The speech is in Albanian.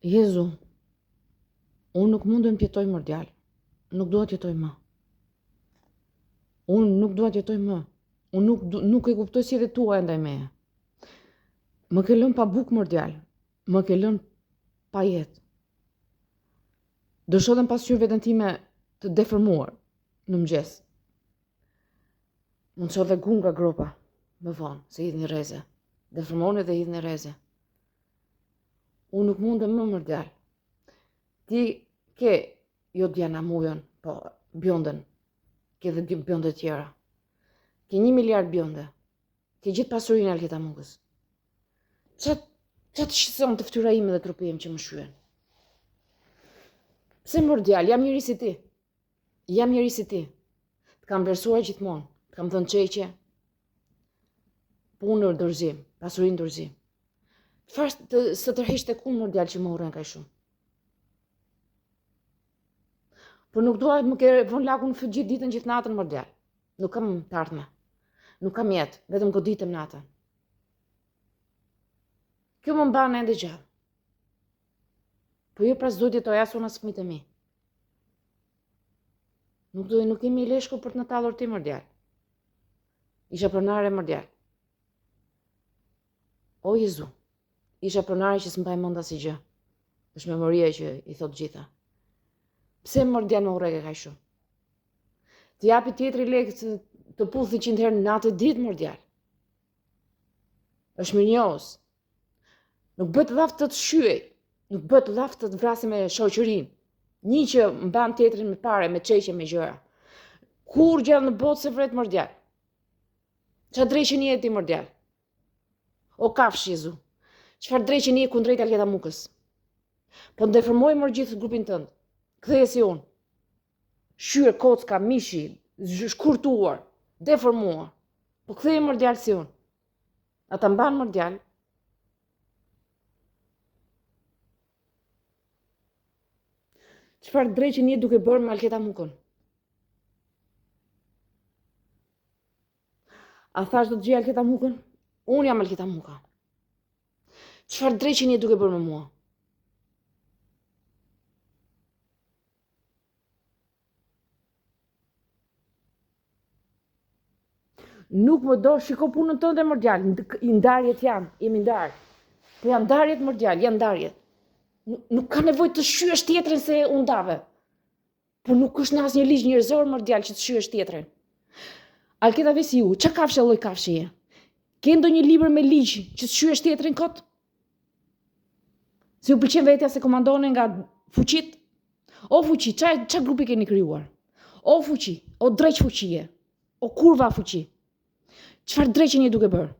Jezu, unë nuk mundem të jetoj më djalë. Nuk dua të jetoj më. Unë nuk dua të jetoj më. Unë nuk e kuptoj si dhe tua e ndaj meje. Më ke lënë pa bukë më djalë. Më ke lënë pa jetë. Do shodhem pasqyrë veten time të deformuar në mëngjes. Mund të shodhe gunga gropa më vonë, se hidhni rreze. Deformoni dhe hidhni rreze. Unë nuk mundem më djalë. Ti ke, jo Diana Mujon, po bjondën. Ke dhe bjonde tjera. Ke 1 miliard bjonde. Ke gjithë pasurinë e Alketa Mukës. Qa të shqetëson të fytyra ime dhe trupi im që më shyen? Pse më djalë, jam njëri si ti. Jam njëri si ti. Të kam vlerësuar gjithmonë, të kam thënë çeqe. Punë dorëzim, pasurinë dorëzim. Çfarë së tërheq tek unë më djalë që më urren kaq shumë? Por nuk dua më ke vënë lagun në gjithë ditën, gjithë natën më djalë. Nuk kam të ardhme. Nuk kam jetë, vetëm goditem natën. Kjo më mban ende gjallë. Po jo pra s'do të jetoj as unë as fëmijët e mi. Nuk kemi leshku për të na tallur ti më djalë. Isha pronare më djalë. O Jezu, isha pronare që s'mbaj mend asgjë. Është memoria që i thot gjitha. Pse më djalë më urreke kaq shumë? Të japi tjetri lekë të puthi 100 herë në natë ditë më djalë. Është mirënjohës. Nuk bëhet llaf të shqyej, nuk bëhet llaf të vrasë me shoqërinë. Një që mban tjetrin me pare, me çeqe, me gjëra. Kur gjallë në botë se vret më djalë. Çfarë dreqeni je ti më djalë? O kafsh Jezu. Çfarë dreqeni je kundrejt Alketa Mukës? Po ndeformoj më gjithë grupin tënd. Ktheje si unë. Shyrë, kocka, mishi, shkurtuar, deformuar. Po ktheje më djalë si unë. Ata mban më djalë. Çfarë dreqeni je duke bërë me Alketa Mukën? A thash do të gjej Alketa Mukën? Unë jam Alketa Muka. Çfarë dreqeni je duke bërë me mua? Nuk më do, shiko punën tënde më djalë, i ndarjet janë, jemi ndarë. Po janë ndarjet më djalë, janë ndarjet. Nuk ka nevojë të shyesh tjetrin se u ndave. Po nuk është në asnjë ligj njerëzor më djalë që të shyesh tjetrin. Alketa Visiu, ç'a kafshë lloj kafshë je? Ke ndonjë libër me ligj që të shyesh tjetrin kot? Se u pëlqen vetja se komandone nga fuqit? O fuqi, ç'a grupi keni krijuar? O fuqi, o dreq fuqie, o kurva fuqi. Çfarë dreqeni je duke bërë?